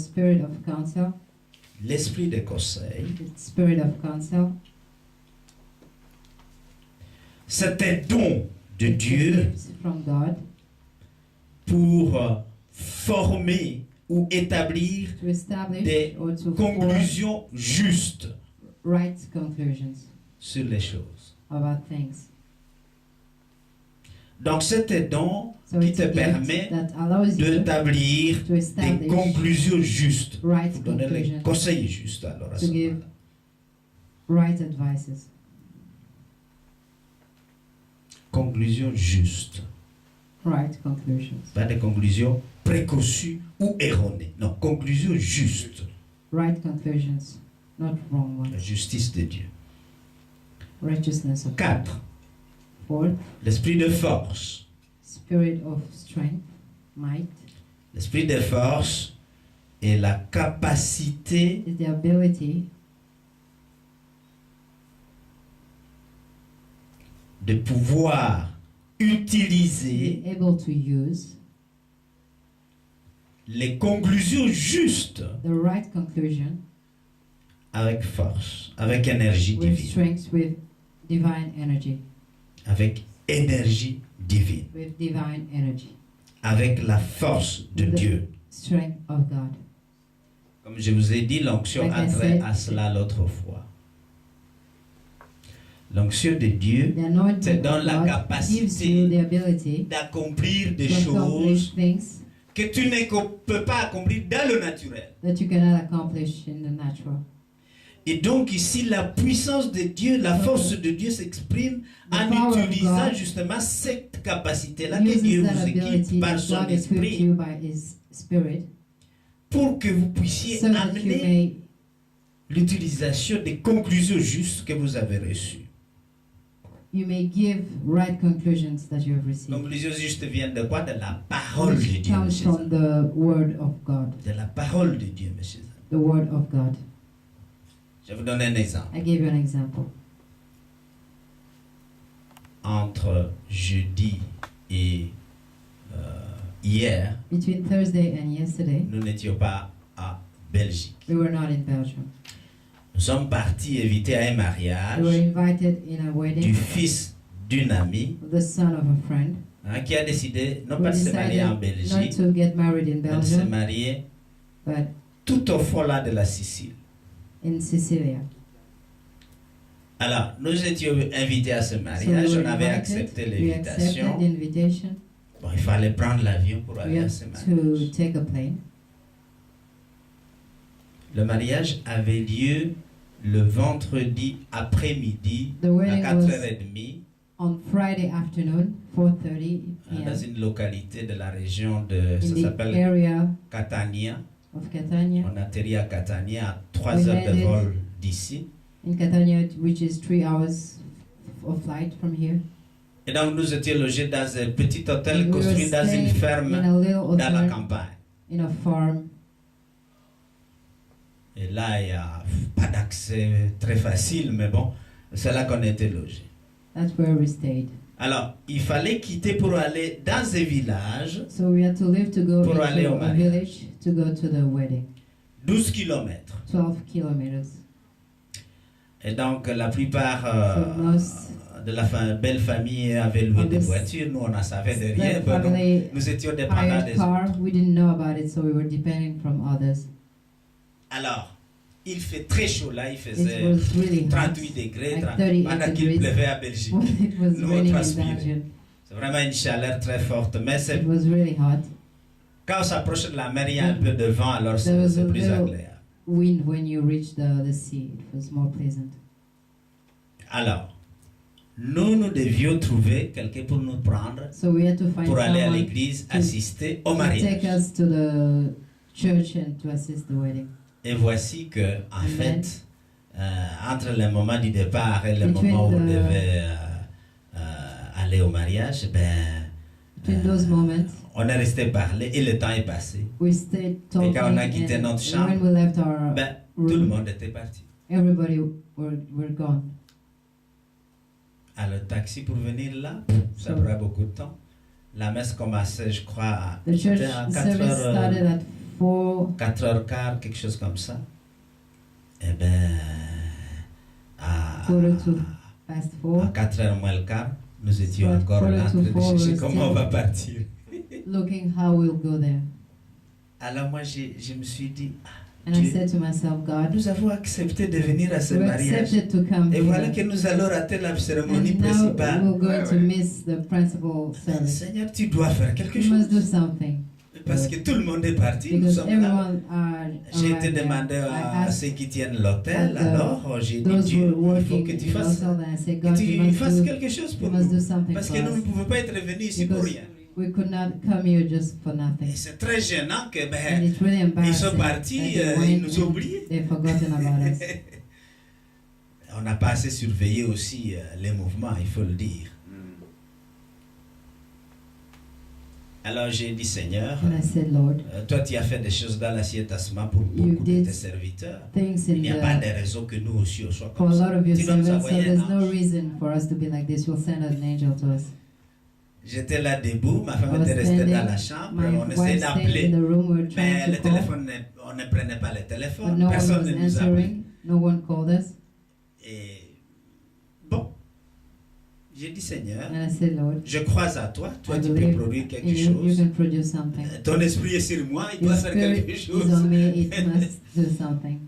spirit of counsel. L'esprit de conseil. The spirit of counsel. C'est un don de It's a Dieu gift from God pour former ou établir to establish des or to form conclusions justes right conclusions sur les choses. about things. Donc c'est un don So qui it's te a gift permet that allows you d'établir to des establish conclusions justes, right pour donner les conclusions, conseils justes alors à ce to give moment-là. right advices. Conclusions justes, Right conclusions. pas des conclusions préconçues ou erronées. Non, conclusions justes. Right conclusions, not wrong La ones. justice de Dieu. Righteousness of God. 4. Fourth, L'esprit de force. spirit of strength, might, L'esprit de force est la capacité is the ability de pouvoir to utiliser be able to use les conclusions justes the right conclusion avec force, avec énergie with divine. strength, with divine energy, Avec énergie divine. with divine energy, Avec la force de The- Dieu. strength of God. Comme je vous ai dit, l'onction Like I a trait said, à cela l'autre fois. L'onction de Dieu The anointing te donne of la God capacité gives you the ability d'accomplir des to accomplish choses things que tu ne peux pas accomplir dans le naturel. that you cannot accomplish in the natural. Et donc ici, la puissance de Dieu, la force de Dieu s'exprime en The power of utilisant God justement cette capacité-là que Uses Dieu that vous ability équipe par that son God equipped esprit you by His Spirit, pour que vous puissiez so that you amener may l'utilisation des conclusions justes que vous avez reçues. give right conclusions that you have received. Conclusions justes viennent de quoi? De la parole de Which Dieu, comes messieurs. from the Word of God. De la parole de Dieu, messieurs. The Word of God. Je vais vous donner un exemple. I gave you an example. Entre jeudi et hier, Between Thursday and yesterday, nous n'étions pas à Belgique. we were not in Belgium. Nous sommes partis inviter à un We were mariage invited in a du wedding fils d'une amie of the son of a friend qui a décidé non who pas de se marier en decided not Belgique, to get married in mais de se Belgium, marier but tout au fond là de la Sicile. in Sicilia. Alors, nous étions invités à ce So we mariage, were on avait invited, accepté we accepted l'invitation. the invitation. Bon, il fallait prendre l'avion pour We aller à had ce to mariage. take a plane. Le mariage avait lieu le vendredi après-midi The à wedding was 4h30 on Friday afternoon, 4:30 dans p.m. une localité de la région de, ça in the s'appelle area Catania. of Catania. On atterrit à Catania à 3 We heures de landed vol d'ici. In Catania, which is 3 hours of flight from here. Et donc nous étions logés dans un petit hôtel We were construit dans une staying ferme in a little dans la hotel campagne. in a farm. Et là, il n'y a pas d'accès très facile, mais bon, c'est là qu'on était logés. That's where we stayed. Alors, il fallait quitter pour aller dans un village, So we had to leave to go Pour aller au into a mariage. village to go to the wedding. 12 kilomètres. 12 kilometers. Et donc, la plupart So most de la belle famille avait loué of des the voitures. Nous, on n'en savait de rien. the Ben, donc, family nous étions dépendants hired des car. autres. We didn't know about it, so we were depending from others. Alors, il fait très chaud là. Il It faisait was really hot. 38 degrés Like 30 pendant 38 qu'il degrees. pleuvait à Belgique. When it was Nous, on raining in transpirait. Belgium. C'est vraiment une chaleur très forte. Mais c'est It was really hot. quand on s'approche de la mer, il y a un peu de vent, alors There was c'est a plus little- agréable. Wind when you reach the sea. It was more pleasant. Alors, nous devions trouver quelqu'un pour nous prendre, So we had to find pour aller à someone l'église, to- assister au to take mariage. us to the church and to assist the wedding. Et voici que, en Amen. fait, entre le moment du départ et le Between moment où on the- devait aller au mariage, Between those moments, on est resté parler et le temps est passé. we stayed talking. quand on a quitté notre and chambre, when we left our Tout le room, monde était parti. everybody were gone. Alors, le taxi pour venir là, ça So- prend beaucoup de temps. La messe commençait, je crois, The church c'était à 4 service started heures, at 4, 4h15, quelque chose comme ça. Eh bien, à quarter to past 4, 4h moins le quart, nous étions Soit encore là en train de quarter to four, chercher we're comment on still- va partir. looking how we'll go there. Alors moi, je me suis dit, And I Dieu, said to myself, God, nous avons accepté de venir à ce we mariage. accepted to come Et voilà que here. nous allons rater la cérémonie And now principale. we're going to miss the principal service. Seigneur, tu dois faire quelque You must do chose. something. Parce que tout le monde est parti. Nous Because sommes là. everyone are J'ai été arrived there. demandé I à asked ceux qui tiennent l'hôtel. at the- Alors, j'ai dit, those who Dieu, were il faut working que in tu the fasses, hotel, and I said, que God, tu you fasses must quelque chose you pour must do nous. something Parce for que nous ne us. pouvons pas être venus ici pour Because rien. we could not come here just for nothing. Et c'est très gênant que And ben, it's really ils embarrassing sont partis, that they ils went nous ont and oubliés. they've forgotten about us. On n'a pas assez surveillé aussi les mouvements, il faut le dire. Alors j'ai dit, Seigneur, And I said, Lord, toi tu as fait des choses dans l'assiette Asma pour beaucoup de did tes serviteurs. things Il in n'y a pas the de raison que nous aussi on soit for comme a ça. lot of your Tu dois nous servants, so envoyer un there's no ange. reason for us to be like this. You'll send an angel to us. J'étais là debout, ma femme I was était restée standing, dans la chambre, my on essayait wife stayed in d'appeler, the room, we were mais trying le to call, téléphone, on ne prenait pas le but téléphone, no one personne was ne nous appelait. answering, no one called us. Et bon, j'ai dit, Seigneur, And I said, Lord, je crois à toi, toi I tu peux believe produire quelque you chose. can produce something. Ton esprit est sur moi, il Your doit faire spirit quelque is chose. on me, it must do something.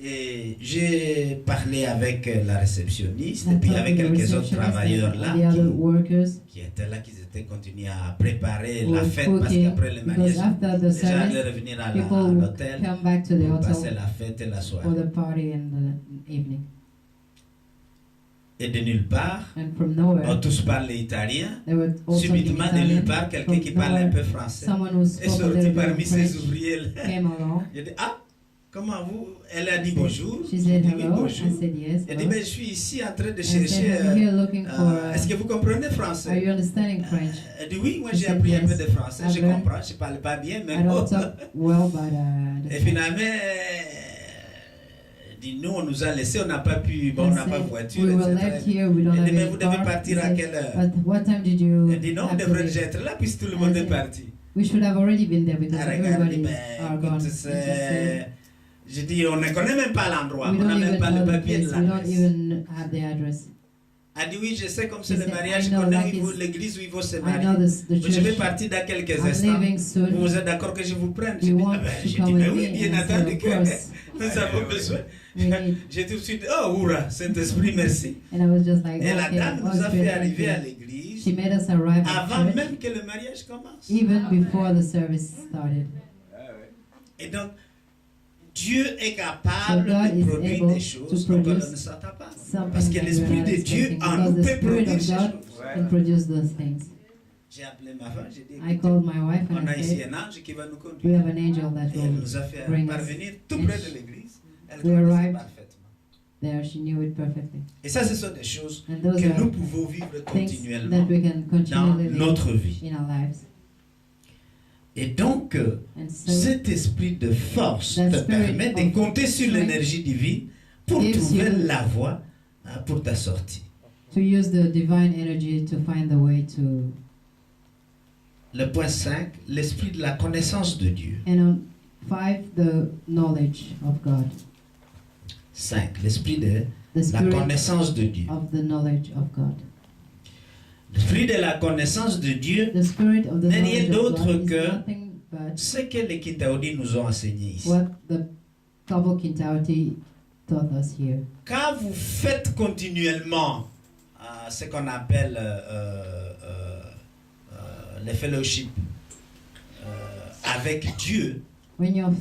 Et j'ai parlé avec la réceptionniste I et puis talked avec to the quelques autres receptionist travailleurs and là the other workers qui étaient là, qui étaient continués à préparer who la were fête parce cooking, qu'après le mariage, because after the les gens allaient service, revenir à people would l'hôtel come back to the pour passer hotel la fête et la for soirée. the party in the evening. Et de nulle part, And from nowhere, tous parlent italien. they were all talking Subitement, de nulle Italian. part, quelqu'un From qui parle un nowhere, peu français someone who est spoke a sorti little bit parmi of ces French ouvriers là. came along. J'ai dit, ah, comment vous? Elle a dit bonjour. She J'ai said dit oui, hello. bonjour. I said yes. Elle dit, Hello. mais je suis ici en train de I said, chercher. I'm here looking for. Est-ce que vous comprenez Are français? you understanding French? Elle dit, oui, moi I j'ai said, appris un yes. peu de français. I've Je learned- comprends, je ne parle pas bien, mais I bon. don't talk well, but Et finalement, elle dit, nous, on nous a laissé, on n'a pas pu, bon, on n'a pas de voiture, we were etc. left here. We don't Elle have dit, mais any vous devez car. partir I à said, quelle heure? But what time did you Elle dit, non, on have to devrait leave? déjà être là puisque tout le I monde est said, parti. We should have already been there because Elle regarde, everybody ben, are gone. écoute, I just said, j'ai dit, on ne connaît même pas l'endroit, we on n'a don't même even pas le know the papier de place. We don't l'adresse. even have the address. Elle dit, oui, je sais comme c'est She le said, mariage, I je know, connais like it's- l'église où ils vont se I marier. know the Je vais church. partir dans quelques I'm instants. leaving soon. Vous êtes d'accord que je vous prenne? You J'ai dit, want ah ben, to j'ai come dit, with mais oui, me? bien And I said, entendu of que course. nous avons besoin. We need. J'ai tout de suite, oh, oura, Saint-Esprit, merci. And I was just like, Et la okay, dame nous Holy a Spirit, fait thank arriver à you. l'église She made us arrive at avant church même que le mariage commence. even before the service started. Et donc, Dieu est capable So God de is produire able des choses to dont on produce ne s'attend pas. Something Parce que that we're l'Esprit not de Dieu expecting, en because nous the peut Spirit produire of ces God choses. can produce those things. J'ai appelé ma femme, j'ai dit, I called my wife on and a I ici said, un ange qui va nous we conduire. have an angel that Et elle will nous a fait bring us. parvenir tout près de l'église. Elle We connaissait arrived. parfaitement. There, she knew it perfectly. Et ça, ce sont des choses And those que nous are pouvons vivre things continuellement that we can dans continually live notre vie. in our lives. Et donc, And so, cet esprit de force That te spirit permet de of compter sur strength l'énergie divine pour gives trouver you- la voie pour ta sortie. to use the divine energy to find the way to. Le point 5, l'esprit de la connaissance de Dieu. And on 5, the knowledge of God. 5, l'esprit de The la spirit connaissance de Dieu. of the knowledge of God. L'esprit de la connaissance de Dieu, The spirit of the N'est rien knowledge of d'autre God is que- nothing but c'est que les Kintaudi nous ont enseigné ici. what the couple Kintauti taught us here. Quand vous faites continuellement ce qu'on appelle le fellowship avec Dieu, When you're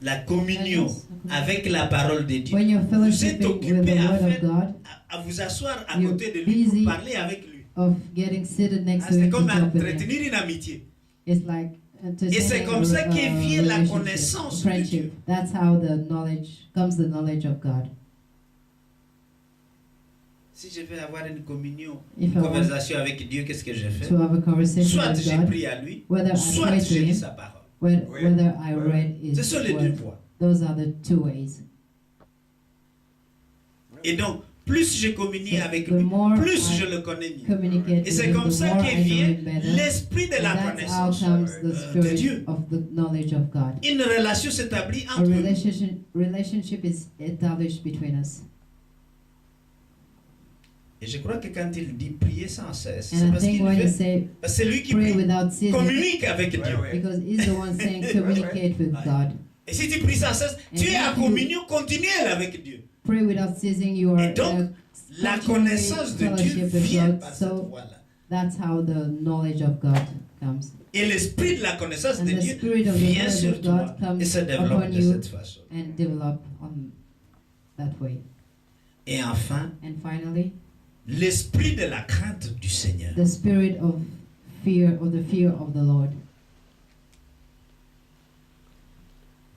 la communion avec la parole de Dieu, when you're vous êtes fellowshipping with occupé the à, word of faire- God, à vous asseoir à You're côté de lui busy. pour parler avec lui. of getting seated next to C'est him comme to talk with him. entretenir une amitié. It's like Et c'est comme ça qu'est vient la connaissance de Dieu. friendship. That's how the knowledge comes, the knowledge of God. Si je vais avoir une communion, If une I want conversation avec Dieu, qu'est-ce que je fais? to have a conversation Soit with j'ai God, pris à lui, whether I soit pray to je lis him, sa parole. whether I read Ce his sont les deux word. voies. Those are the two ways. Et donc, plus je communie avec the lui, more plus I je le connais mieux. communicate Et with c'est him, comme the ça more que I know vient him better. l'esprit de la And that's how connaissance comes the de spirit Dieu. of the knowledge of God. Une relation s'établit A entre nous. relationship is established between us. Et je crois que quand il dit prier sans cesse, c'est And I parce think qu'il when you veut. say Parce que c'est lui qui pray prie, without ceasing, communique avec Dieu. because he's the one saying communicate with God. Et si tu pries sans cesse, tu es en if you- communion continuelle avec Dieu. Pray without ceasing, you are Et donc, la connaissance de Dieu vient par cette So voie-là. that's how the knowledge of God comes. Et l'esprit de la connaissance And de the Dieu spirit of the vient knowledge sur of toi God comes et se développe upon de you cette façon. and develop on that way. Et enfin, And finally, l'esprit de la crainte du Seigneur. the spirit of fear, or the fear of the Lord.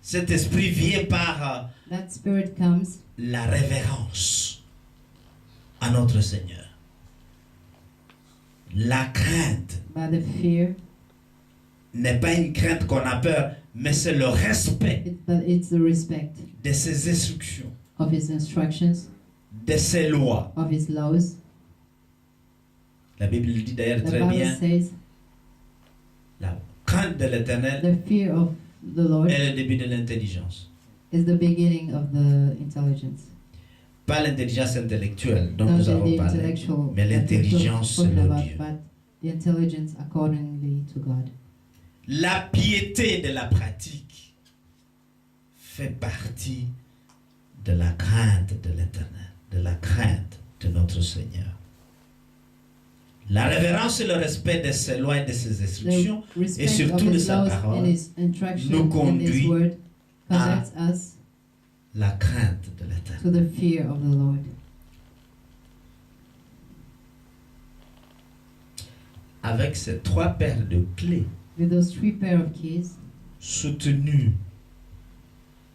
Cet esprit vient par That spirit comes la révérence à notre Seigneur. La crainte by the fear, n'est pas une crainte qu'on a peur, mais c'est le respect but it's the respect de ses instructions, of His instructions, de ses lois. of His laws. La Bible le dit d'ailleurs The très Bible bien, says la crainte de l'Éternel the fear of the Lord est le début de l'intelligence. is the beginning of the intelligence. Pas l'intelligence intellectuelle dont Not nous the avons parlé, intellectual mais that we're l'intelligence talking selon about, Dieu. but the intelligence accordingly to God. La piété de la pratique fait partie de la crainte de l'Éternel, de la crainte de notre Seigneur. La révérence et le respect de ses lois et de ses instructions The respect et surtout of de His sa laws parole and His instruction nous and conduit His word à connects us la crainte de to l'Éternel. the fear of the Lord. Avec ces trois paires de clés With those three pair of keys, soutenues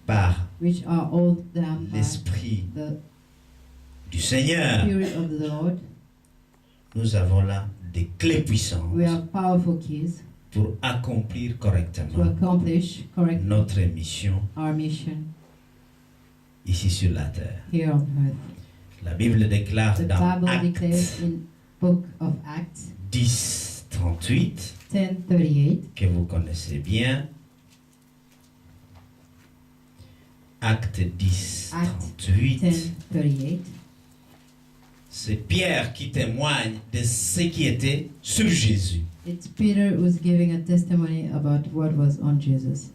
par which are all done by l'Esprit the du Seigneur, Spirit of the Lord, nous avons là des clés puissantes we have powerful keys pour accomplir to correctement accomplish correctly notre mission our mission ici sur la terre. here on earth. La Bible déclare The dans Bible Actes declares in Book of Acts 10, 38, 10:38, que vous connaissez bien. Acte 10, Acts 38. 10:38. C'est Pierre qui témoigne de ce qui était sur Jésus. It's Peter who's giving a testimony about what was on Jesus.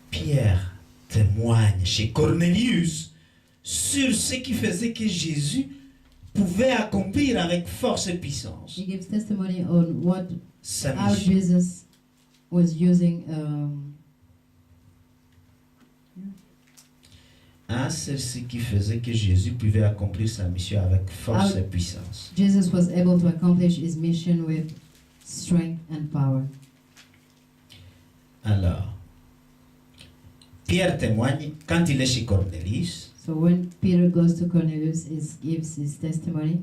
Pierre témoigne chez Cornelius sur ce qui faisait que Jésus pouvait accomplir avec force et puissance He gives testimony on sa how mission. Jesus was using Hein, c'est ce qui faisait que Jésus pouvait accomplir sa mission avec force Ah. et puissance. Jesus was able to accomplish his mission with strength and power. Alors, Pierre témoigne quand il est chez Cornelius. So when Peter goes to Cornelius, he gives his testimony.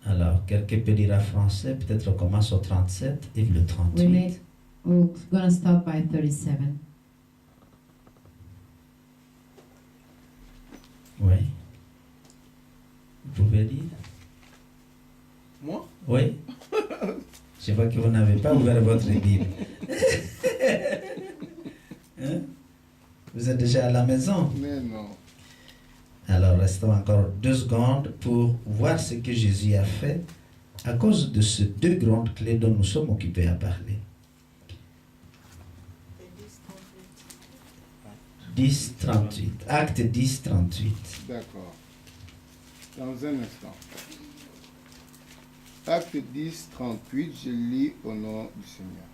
Alors, quelqu'un peut dire en français, peut-être on commence au 37 et le 38. We're gonna start by 37. Oui. Vous pouvez dire? Moi? Oui. Je vois que vous n'avez pas ouvert votre Bible. Hein? Vous êtes déjà à la maison. Mais non. Alors restons encore 2 secondes pour voir ce que Jésus a fait à cause de ces 2 grandes clés dont nous sommes occupés à parler. 10, 38. Acte 10, 38. D'accord. Dans un instant. Acte 10, 38, je lis au nom du Seigneur.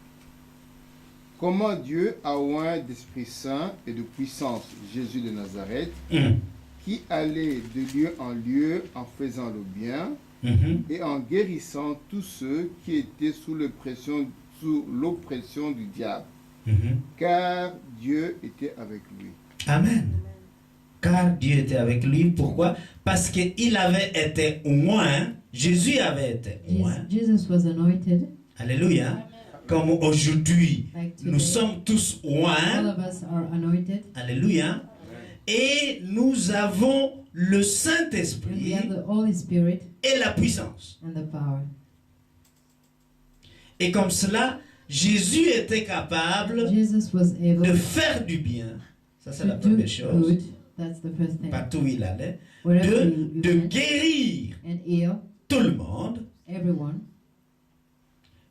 Comment Dieu a oint d'Esprit Saint et de puissance Jésus de Nazareth, qui allait de lieu en lieu en faisant le bien et en guérissant tous ceux qui étaient sous l'oppression du diable, car Dieu était avec lui. Amen. Car Dieu était avec lui. Pourquoi? Parce qu'il avait été oint. Jésus avait été oint. Jesus was anointed. Alléluia. comme aujourd'hui, Like today, nous sommes tous all oints. of us are anointed, Alléluia. Et nous avons le and we Saint-Esprit have the Holy Spirit et la puissance. and the power. Et comme cela, Jésus était capable Jesus was able de faire du bien. Ça, c'est la to do première chose. good. That's the first thing. Partout où il allait. Wherever De he went, guérir and heal tout le monde everyone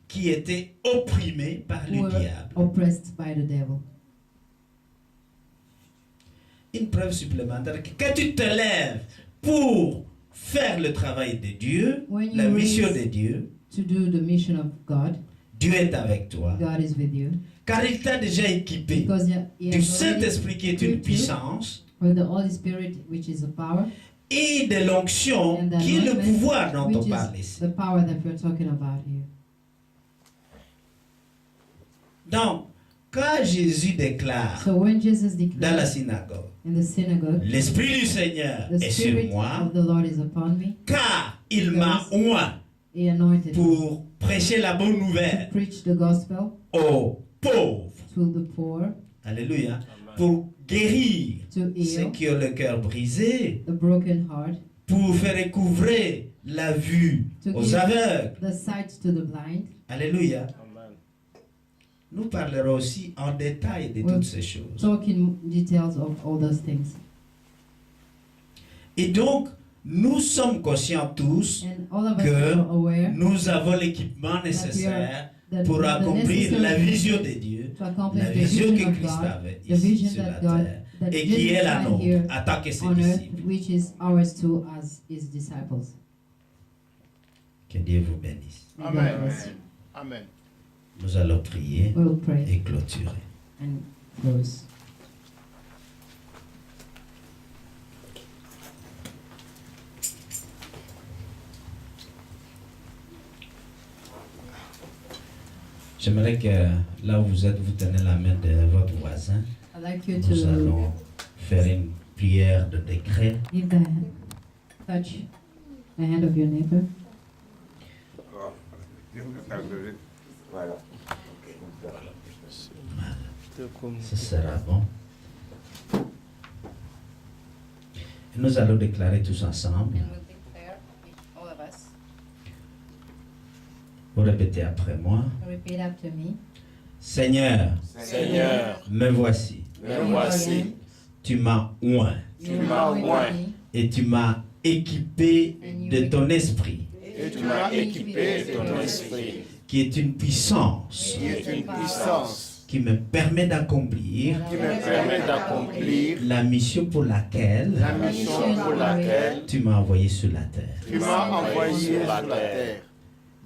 qui était opprimé par who le were diable. oppressed by the devil. Une preuve supplémentaire que quand tu te lèves pour faire le travail de Dieu, When you la mission raise- de Dieu, To do the mission of God, Dieu est avec toi. God is with you. Car il t'a déjà équipé Because he du has already Saint-Esprit qui est une puissance with the Holy Spirit, which is a power, et de l'onction and the qui est le anointment, pouvoir dont on which parle is ici. the power that we're talking about here. Donc, quand Jésus déclare So when Jesus dans la declared synagogue, in the synagogue, l'Esprit du Seigneur the est sur Spirit moi, of the Lord is upon me, car il m'a oint he anointed me pour prêcher la bonne to nouvelle preach the gospel aux pauvres. to the poor, Alléluia. Pour guérir to ceux heal qui ont le cœur brisé, the broken heart, pour faire découvrir la vue To aux give- aveugles. the sight to the blind. Alléluia. Nous parlerons aussi en détail de Well, toutes ces choses. Talk in details of all those things. Et donc, nous sommes conscients tous And all of us que are aware nous avons l'équipement nécessaire that pour the accomplir necessary la vision de things Dieu, to accomplish la the vision vision que of Christ God, avait the ici vision sur la that God, terre that et qui Jesus est la had nôtre here en tant que ses on earth, disciples. which is ours too as his disciples. Que Dieu vous bénisse. May Amen. God bless you. Amen. Nous allons prier We'll pray et clôturer. and close. J'aimerais que là où vous êtes, vous tenez la main de votre voisin. I'd like you Nous to allons faire une prière de décret. give touch the hand of your neighbor. Voilà. Ce sera bon. Et nous allons déclarer tous ensemble. And we'll declare, all of us, Vous répétez après moi. repeat after me. Seigneur, Seigneur, me voici. me voici. Tu m'as oint Tu m'as oint et tu m'as équipé de ton esprit, et tu m'as équipé de ton esprit, qui est une puissance Qui est une puissance qui me permet d'accomplir qui me permet d'accomplir la mission pour laquelle la mission pour laquelle tu m'as envoyé sur la terre. tu m'as envoyé sur la terre.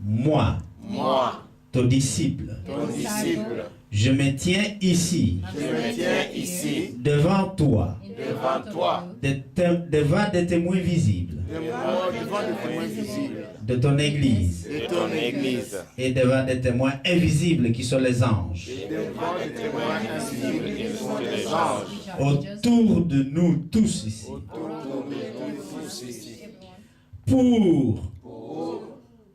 Moi, moi, ton disciple, ton disciple, je me tiens ici je me tiens ici devant toi, devant toi, devant des témoins visibles Devant des témoins visibles de ton Église de ton Église, et devant des témoins invisibles qui sont les anges. devant des témoins invisibles qui sont les anges Autour de nous tous ici. tous ici, Pour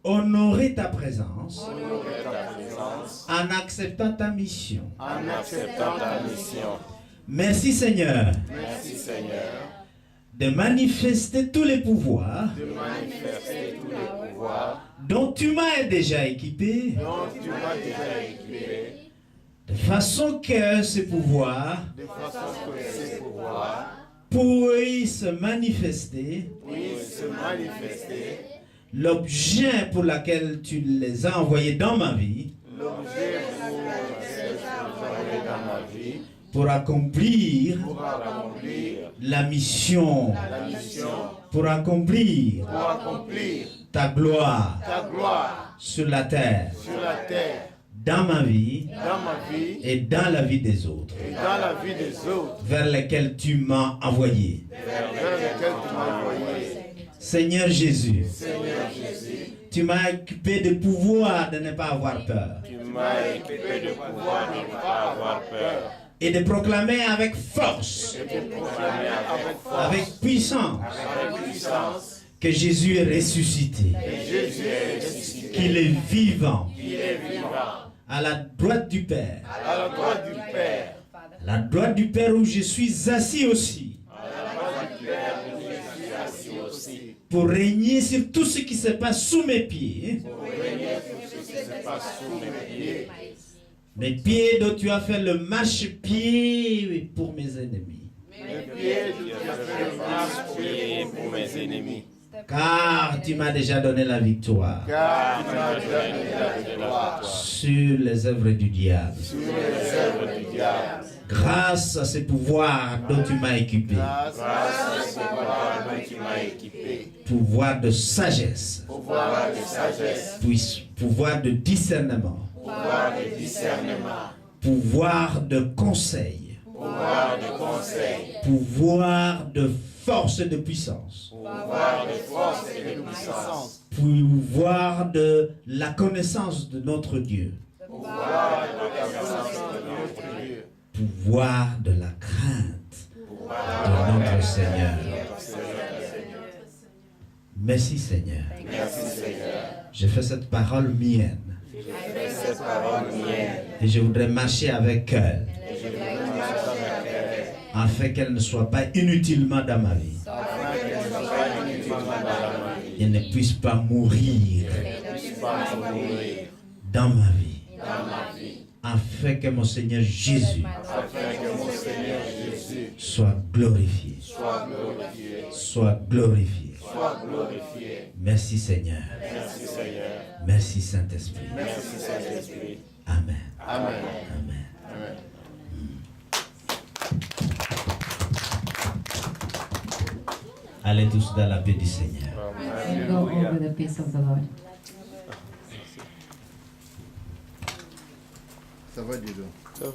honorer ta présence honorer ta présence, en acceptant ta mission. en acceptant ta mission. Merci Seigneur Merci Seigneur de manifester tous les pouvoirs de manifester tous les pouvoirs dont tu m'as déjà équipé, dont tu m'as déjà équipé, de façon que ces pouvoirs de façon que ces pouvoirs puissent se manifester puissent se manifester. l'objet pour lequel tu les as envoyés dans ma vie, L'objet pour lequel tu m'as envoyé dans ma vie, pour accomplir pour accomplir la mission, la mission, pour accomplir pour accomplir ta gloire ta gloire sur la terre, sur la terre, dans ma vie dans ma vie et dans la vie des autres, et dans la vie des autres, vers lesquels tu m'as envoyé. vers lesquels tu m'as envoyé. Seigneur Jésus, Seigneur Jésus, tu m'as équipé de pouvoir de ne pas avoir peur tu m'as équipé de pouvoir ne pas avoir peur et de proclamer avec force, et de proclamer avec force, avec puissance avec puissance, que Jésus est ressuscité, que Jésus est ressuscité, qu'il est vivant qu'il est vivant à la droite du Père. À la droite du Père. À la droite du Père où je suis assis aussi. À la droite du Père, où je suis assis aussi. Pour régner sur tout ce qui se passe sous mes pieds. Pour régner sur ce qui se passe sous mes pieds. Mes pieds dont tu as fait le marchepied pour mes ennemis. Mes pieds, tu as fait le marche-pied pour mes ennemis. Car tu m'as déjà donné la victoire Car Tu m'as donné la victoire sur les œuvres du diable. sur les œuvres du diable. Grâce à ce pouvoir dont tu m'as équipé. Grâce à ce pouvoir dont tu m'as équipé. Pouvoir de sagesse. Pouvoir de sagesse. Pouvoir de discernement. Pouvoir de discernement. Pouvoir de conseil. Pouvoir de conseil. Pouvoir de force et de puissance. Pouvoir de force et de puissance. Pouvoir de la connaissance de notre Dieu. Pouvoir de la connaissance de notre Dieu. Pouvoir de la crainte de notre Seigneur. Merci Seigneur. Merci Seigneur. Je fais cette parole mienne. Fais cette parole mienne. Et je voudrais marcher avec elle. Et je veux marcher avec elle. Afin qu'elle ne soit pas inutilement dans ma vie. Afin qu'elle ne soit pas inutilement dans ma vie. Elle ne puisse pas mourir Elle ne puisse pas mourir dans ma vie. dans ma vie. Afin que mon Seigneur Jésus Afin que mon Seigneur Jésus soit glorifié. soit glorifié. Soit glorifié. Soit glorifié. Merci Seigneur. Merci Seigneur. Merci Saint-Esprit. Merci Saint-Esprit. Amen. Amen. Amen. Amen. Allez tous dans la paix du Seigneur. And go over the peace of the Lord. Ça va, Dido? Ça va.